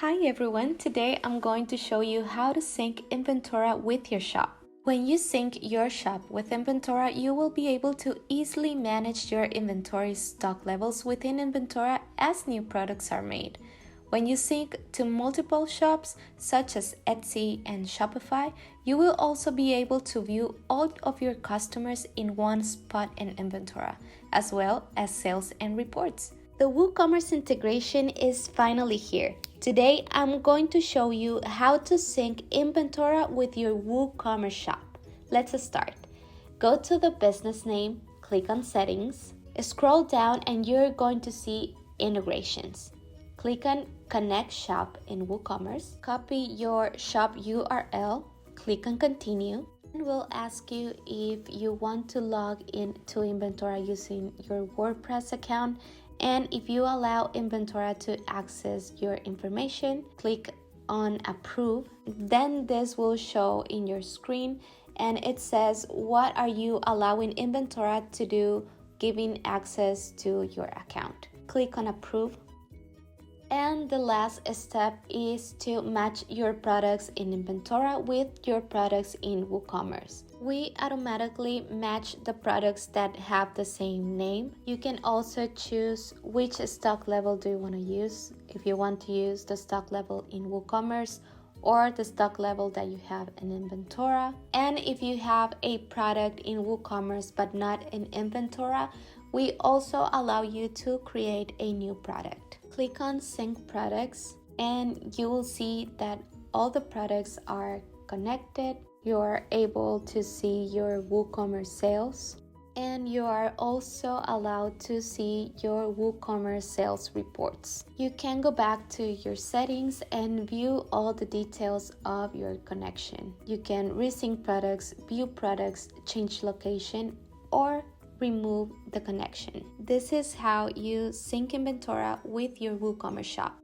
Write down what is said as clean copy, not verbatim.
Hi everyone, today I'm going to show you how to sync Inventora with your shop. When you sync your shop with Inventora, you will be able to easily manage your inventory stock levels within Inventora as new products are made. When you sync to multiple shops such as Etsy and Shopify, you will also be able to view all of your customers in one spot in Inventora, as well as sales and reports. The WooCommerce integration is finally here. Today, I'm going to show you how to sync Inventora with your WooCommerce shop. Let's start. Go to the business name, click on Settings, scroll down and you're going to see Integrations. Click on Connect Shop in WooCommerce, copy your shop URL, click on Continue, and we'll ask you if you want to log in to Inventora using your WordPress account. And if you allow Inventora to access your information, click on Approve. Then this will show in your screen and it says what are you allowing Inventora to do, giving access to your account. Click on Approve. And the last step is to match your products in Inventora with your products in WooCommerce. We automatically match the products that have the same name. You can also choose which stock level do you want to use. If you want to use the stock level in WooCommerce or the stock level that you have in Inventora. And if you have a product in WooCommerce but not in Inventora, we also allow you to create a new product. Click on Sync Products and you will see that all the products are connected. You are able to see your WooCommerce sales and you are also allowed to see your WooCommerce sales reports. You can go back to your settings and view all the details of your connection. You can resync products, view products, change location, or remove the connection. This is how you sync Inventora with your WooCommerce shop.